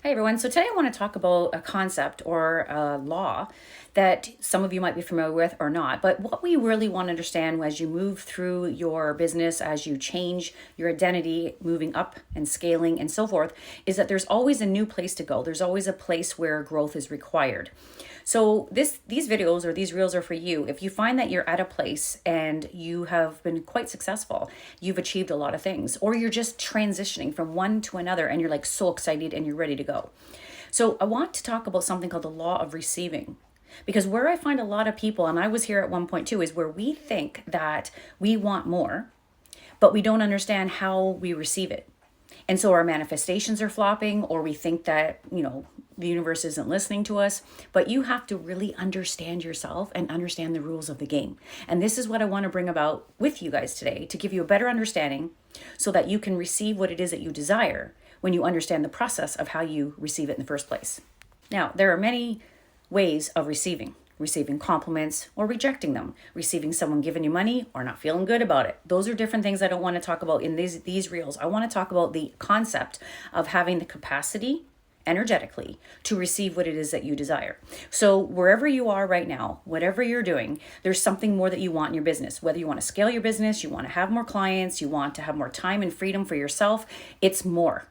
Hey everyone, so today I want to talk about a concept or a law that some of you might be familiar with or not. But what we really want to understand as you move through your business, as you change your identity, moving up and scaling and so forth, is that there's always a new place to go. There's always a place where growth is required. So these videos or these reels are for you. If you find that you're at a place and you have been quite successful, you've achieved a lot of things, or you're just transitioning from one to another and you're like so excited and you're ready to go. So I want to talk about something called the law of receiving. Because where I find a lot of people, and I was here at one point too, is where we think that we want more, but we don't understand how we receive it. And so our manifestations are flopping, or we think that, the universe isn't listening to us. But you have to really understand yourself and understand the rules of the game. And this is what I want to bring about with you guys today to give you a better understanding so that you can receive what it is that you desire when you understand the process of how you receive it in the first place. Now, there are many ways of receiving compliments or rejecting them, receiving someone giving you money or not feeling good about it. Those are different things I don't want to talk about in these reels. I want to talk about the concept of having the capacity energetically to receive what it is that you desire. So wherever you are right now, whatever you're doing, there's something more that you want in your business. Whether you want to scale your business, you want to have more clients, you want to have more time and freedom for yourself, it's more.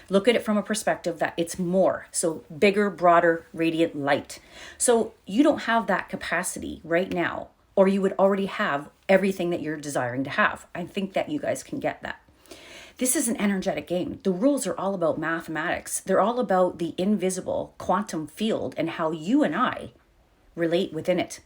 Look at it from a perspective that it's more. So bigger, broader, radiant light. So you don't have that capacity right now, or you would already have everything that you're desiring to have. I think that you guys can get that. This is an energetic game. The rules are all about mathematics. They're all about the invisible quantum field and how you and I relate within it.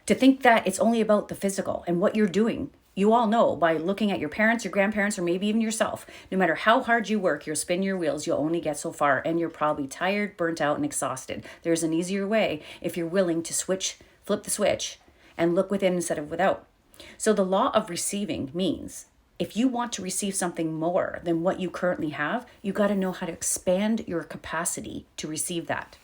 To think that it's only about the physical and what you're doing, you all know by looking at your parents, your grandparents, or maybe even yourself, no matter how hard you work, you'll spin your wheels, you'll only get so far, and you're probably tired, burnt out, and exhausted. There's an easier way if you're willing to flip the switch, and look within instead of without. So the law of receiving means if you want to receive something more than what you currently have, you got to know how to expand your capacity to receive that.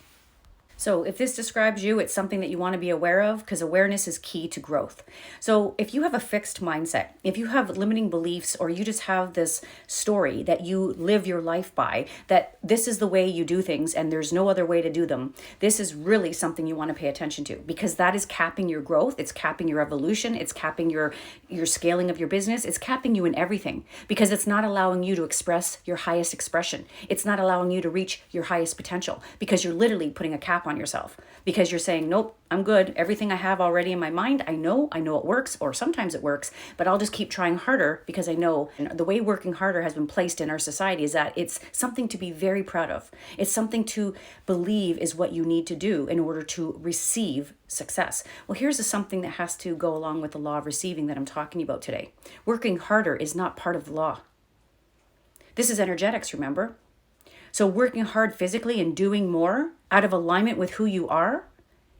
So if this describes you, it's something that you want to be aware of because awareness is key to growth. So if you have a fixed mindset, if you have limiting beliefs, or you just have this story that you live your life by, that this is the way you do things and there's no other way to do them, this is really something you want to pay attention to, because that is capping your growth. It's capping your evolution. It's capping your scaling of your business. It's capping you in everything because it's not allowing you to express your highest expression. It's not allowing you to reach your highest potential because you're literally putting a cap on yourself, because you're saying, nope, I'm good. Everything I have already in my mind, I know it works, or sometimes it works, but I'll just keep trying harder because I know. And the way working harder has been placed in our society is that it's something to be very proud of. It's something to believe is what you need to do in order to receive success. Well, here's something that has to go along with the law of receiving that I'm talking about today. Working harder is not part of the law. This is energetics, remember? So working hard physically and doing more out of alignment with who you are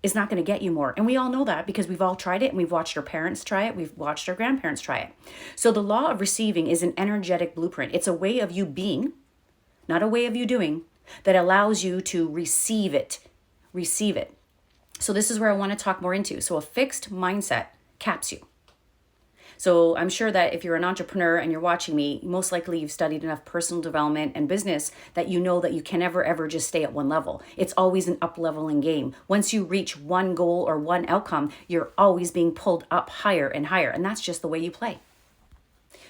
is not going to get you more. And we all know that because we've all tried it, and we've watched our parents try it. We've watched our grandparents try it. So the law of receiving is an energetic blueprint. It's a way of you being, not a way of you doing, that allows you to receive it. Receive it. So this is where I want to talk more into. So a fixed mindset caps you. So I'm sure that if you're an entrepreneur and you're watching me, most likely you've studied enough personal development and business that you know that you can never, ever just stay at one level. It's always an up-leveling game. Once you reach one goal or one outcome, you're always being pulled up higher and higher. And that's just the way you play.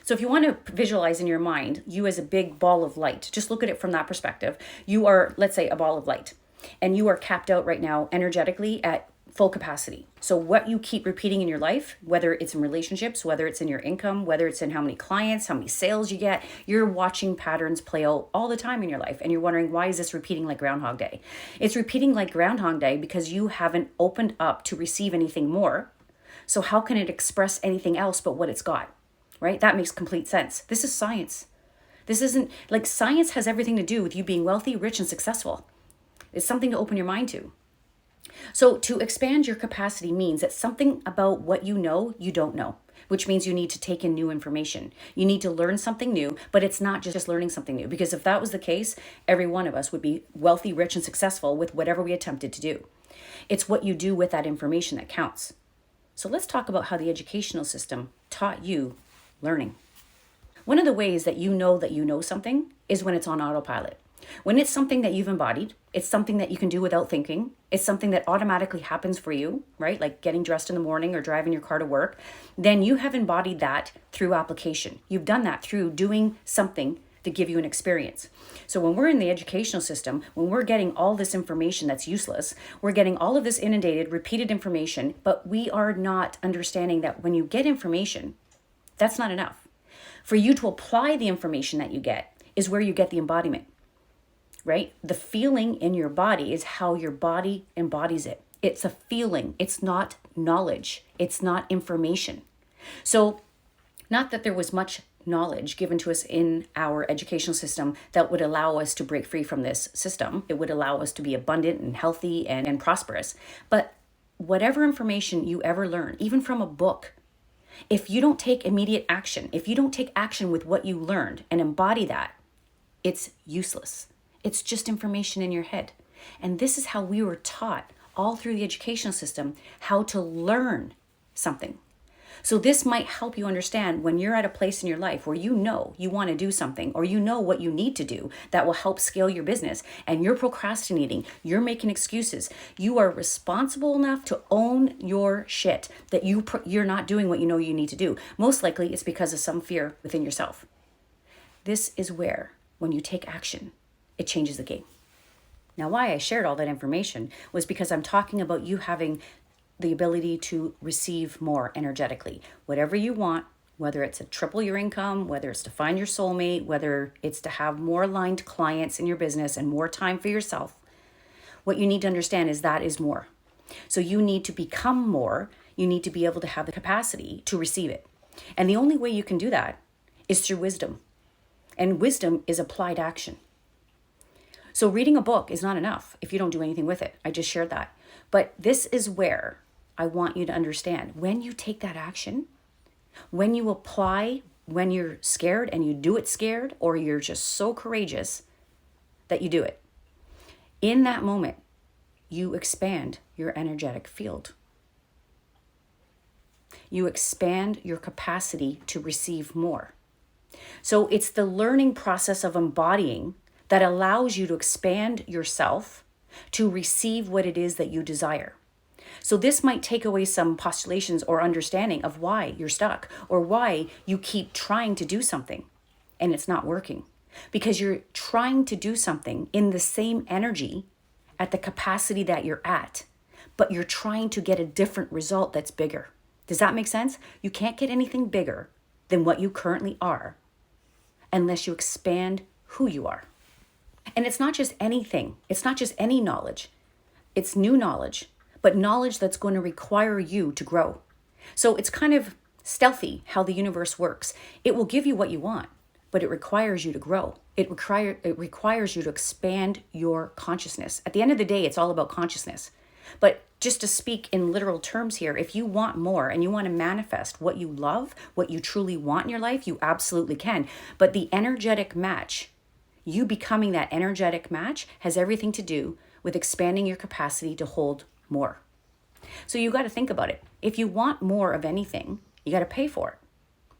So if you want to visualize in your mind, you as a big ball of light, just look at it from that perspective. You are, let's say, a ball of light, and you are capped out right now energetically at full capacity. So what you keep repeating in your life, whether it's in relationships, whether it's in your income, whether it's in how many clients, how many sales you get, you're watching patterns play out all the time in your life. And you're wondering, why is this repeating like Groundhog Day? It's repeating like Groundhog Day because you haven't opened up to receive anything more. So how can it express anything else but what it's got? Right? That makes complete sense. This is science. This isn't like science has everything to do with you being wealthy, rich, and successful. It's something to open your mind to. So to expand your capacity means that something about what you know, you don't know, which means you need to take in new information. You need to learn something new, but it's not just learning something new, because if that was the case, every one of us would be wealthy, rich, and successful with whatever we attempted to do. It's what you do with that information that counts. So let's talk about how the educational system taught you learning. One of the ways that you know something is when it's on autopilot. When it's something that you've embodied, it's something that you can do without thinking. It's something that automatically happens for you, right? Like getting dressed in the morning or driving your car to work. Then you have embodied that through application. You've done that through doing something to give you an experience. So when we're in the educational system, when we're getting all this information that's useless, we're getting all of this inundated, repeated information, but we are not understanding that when you get information, that's not enough. For you to apply the information that you get is where you get the embodiment, right? The feeling in your body is how your body embodies it. It's a feeling. It's not knowledge. It's not information. So not that there was much knowledge given to us in our educational system that would allow us to break free from this system. It would allow us to be abundant and healthy and prosperous. But whatever information you ever learn, even from a book, if you don't take immediate action, if you don't take action with what you learned and embody that, it's useless. It's just information in your head. And this is how we were taught all through the educational system how to learn something. So this might help you understand when you're at a place in your life where you know you want to do something or you know what you need to do that will help scale your business and you're procrastinating, you're making excuses. You are responsible enough to own your shit that you're not doing what you know you need to do. Most likely it's because of some fear within yourself. This is where, when you take action, it changes the game. Now, why I shared all that information was because I'm talking about you having the ability to receive more energetically. Whatever you want, whether it's to triple your income, whether it's to find your soulmate, whether it's to have more aligned clients in your business and more time for yourself, what you need to understand is that is more. So you need to become more. You need to be able to have the capacity to receive it. And the only way you can do that is through wisdom. And wisdom is applied action. So reading a book is not enough if you don't do anything with it. I just shared that. But this is where I want you to understand. When you take that action, when you apply, when you're scared and you do it scared, or you're just so courageous that you do it, in that moment, you expand your energetic field. You expand your capacity to receive more. So it's the learning process of embodying that allows you to expand yourself to receive what it is that you desire. So this might take away some postulations or understanding of why you're stuck or why you keep trying to do something and it's not working. Because you're trying to do something in the same energy at the capacity that you're at, but you're trying to get a different result that's bigger. Does that make sense? You can't get anything bigger than what you currently are unless you expand who you are. And it's not just anything. It's not just any knowledge. It's new knowledge, but knowledge that's going to require you to grow. So it's kind of stealthy how the universe works. It will give you what you want, but it requires you to grow. It requires you to expand your consciousness. At the end of the day, it's all about consciousness. But just to speak in literal terms here, if you want more and you want to manifest what you love, what you truly want in your life, you absolutely can. But the energetic match, you becoming that energetic match, has everything to do with expanding your capacity to hold more. So you got to think about it. If you want more of anything, you got to pay for it,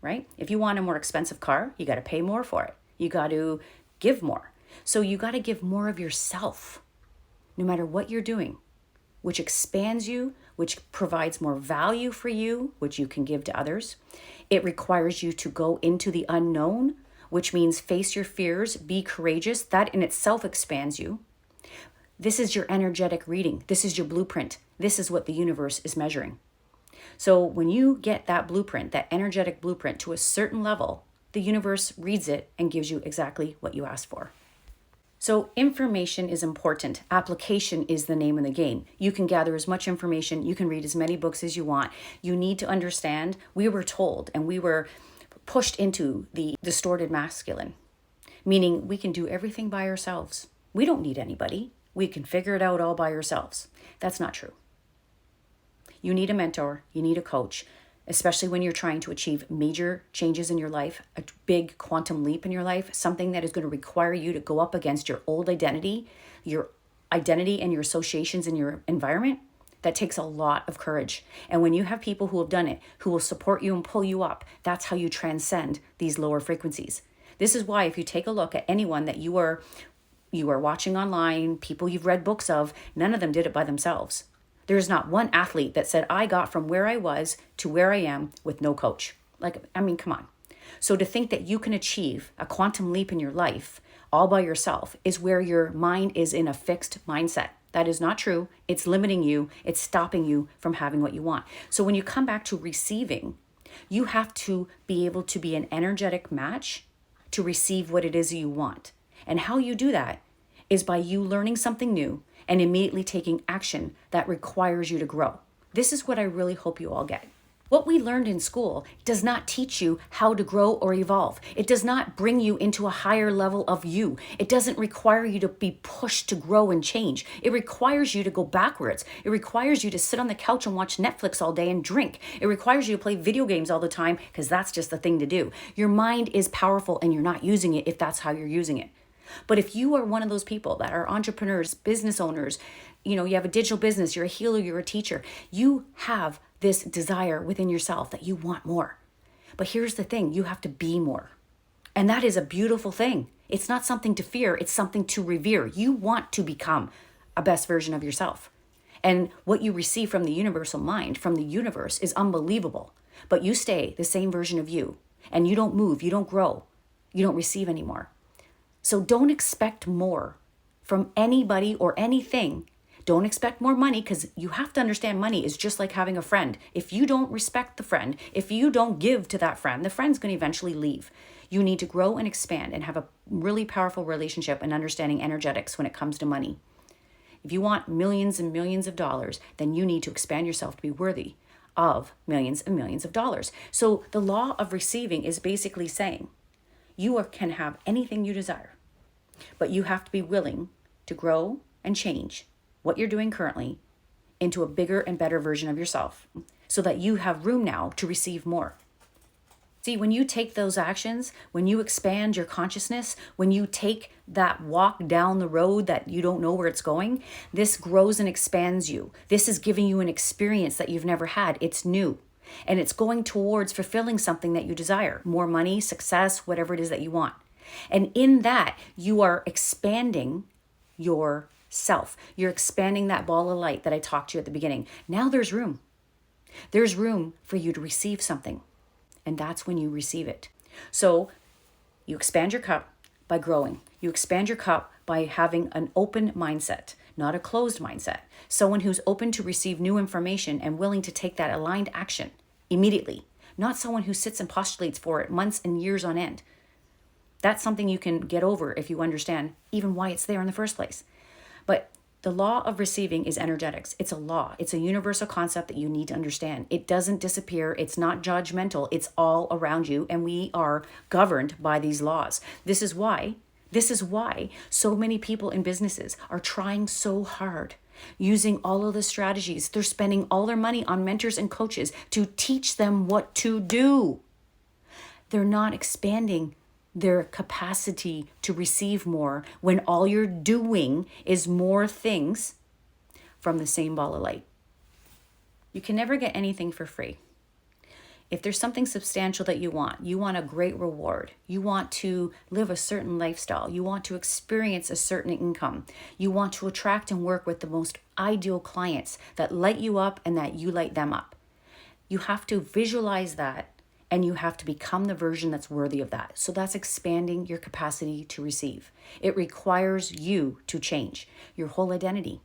right? If you want a more expensive car, you got to pay more for it. You got to give more. So you got to give more of yourself, no matter what you're doing, which expands you, which provides more value for you, which you can give to others. It requires you to go into the unknown, which means face your fears, be courageous. That in itself expands you. This is your energetic reading. This is your blueprint. This is what the universe is measuring. So when you get that blueprint, that energetic blueprint to a certain level, the universe reads it and gives you exactly what you asked for. So information is important. Application is the name of the game. You can gather as much information. You can read as many books as you want. You need to understand, we were told and we were pushed into the distorted masculine, meaning we can do everything by ourselves. We don't need anybody. We can figure it out all by ourselves. That's not true. You need a mentor. You need a coach, especially when you're trying to achieve major changes in your life, a big quantum leap in your life, something that is going to require you to go up against your old identity and your associations in your environment. That takes a lot of courage. And when you have people who have done it, who will support you and pull you up, that's how you transcend these lower frequencies. This is why if you take a look at anyone that you are you are watching online, people you've read books of, none of them did it by themselves. There is not one athlete that said, I got from where I was to where I am with no coach. Come on. So to think that you can achieve a quantum leap in your life all by yourself is where your mind is in a fixed mindset. That is not true. It's limiting you. It's stopping you from having what you want. So when you come back to receiving, you have to be able to be an energetic match to receive what it is you want. And how you do that is by you learning something new and immediately taking action that requires you to grow. This is what I really hope you all get. What we learned in school does not teach you how to grow or evolve. It does not bring you into a higher level of you. It doesn't require you to be pushed to grow and change. It requires you to go backwards. It requires you to sit on the couch and watch Netflix all day and drink. It requires you to play video games all the time because that's just the thing to do. Your mind is powerful and you're not using it if that's how you're using it. But if you are one of those people that are entrepreneurs, business owners, you have a digital business, you're a healer, you're a teacher, you have this desire within yourself that you want more. But here's the thing, you have to be more. And that is a beautiful thing. It's not something to fear, it's something to revere. You want to become a best version of yourself. And what you receive from the universal mind, from the universe, is unbelievable. But you stay the same version of you, and you don't move, you don't grow, you don't receive anymore. So don't expect more from anybody or anything. Don't expect more money, because you have to understand money is just like having a friend. If you don't respect the friend, if you don't give to that friend, the friend's going to eventually leave. You need to grow and expand and have a really powerful relationship and understanding energetics when it comes to money. If you want millions and millions of dollars, then you need to expand yourself to be worthy of millions and millions of dollars. So the law of receiving is basically saying you can have anything you desire, but you have to be willing to grow and change what you're doing currently into a bigger and better version of yourself so that you have room now to receive more. See, when you take those actions, when you expand your consciousness, when you take that walk down the road that you don't know where it's going, this grows and expands you. This is giving you an experience that you've never had. It's new. And it's going towards fulfilling something that you desire, more money, success, whatever it is that you want. And in that, you are expanding yourself. You're expanding that ball of light that I talked to you at the beginning. Now there's room. There's room for you to receive something. And that's when you receive it. So you expand your cup by growing. You expand your cup by having an open mindset, not a closed mindset. Someone who's open to receive new information and willing to take that aligned action immediately. Not someone who sits and postulates for it months and years on end. That's something you can get over if you understand even why it's there in the first place. But the law of receiving is energetics. It's a law. It's a universal concept that you need to understand. It doesn't disappear. It's not judgmental. It's all around you, and we are governed by these laws. This is why so many people in businesses are trying so hard, using all of the strategies. They're spending all their money on mentors and coaches to teach them what to do. They're not expanding their capacity to receive more when all you're doing is more things from the same ball of light. You can never get anything for free. If there's something substantial that you want a great reward, you want to live a certain lifestyle, you want to experience a certain income, you want to attract and work with the most ideal clients that light you up and that you light them up. You have to visualize that, and you have to become the version that's worthy of that. So that's expanding your capacity to receive. It requires you to change your whole identity.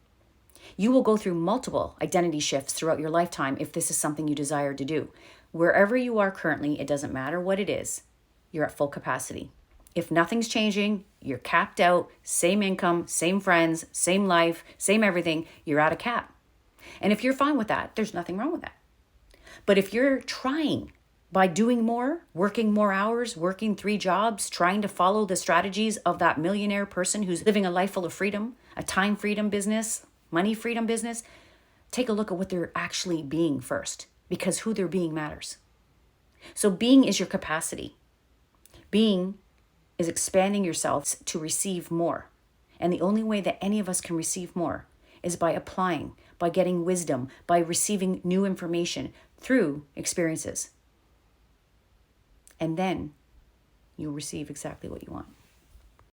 You will go through multiple identity shifts throughout your lifetime if this is something you desire to do. Wherever you are currently, it doesn't matter what it is, you're at full capacity. If nothing's changing, you're capped out, same income, same friends, same life, same everything, you're at a cap. And if you're fine with that, there's nothing wrong with that. But if you're trying by doing more, working more hours, working 3 jobs, trying to follow the strategies of that millionaire person who's living a life full of freedom, a time freedom business, money freedom business, take a look at what they're actually being first, because who they're being matters. So being is your capacity. Being is expanding yourself to receive more. And the only way that any of us can receive more is by applying, by getting wisdom, by receiving new information through experiences. And then you'll receive exactly what you want.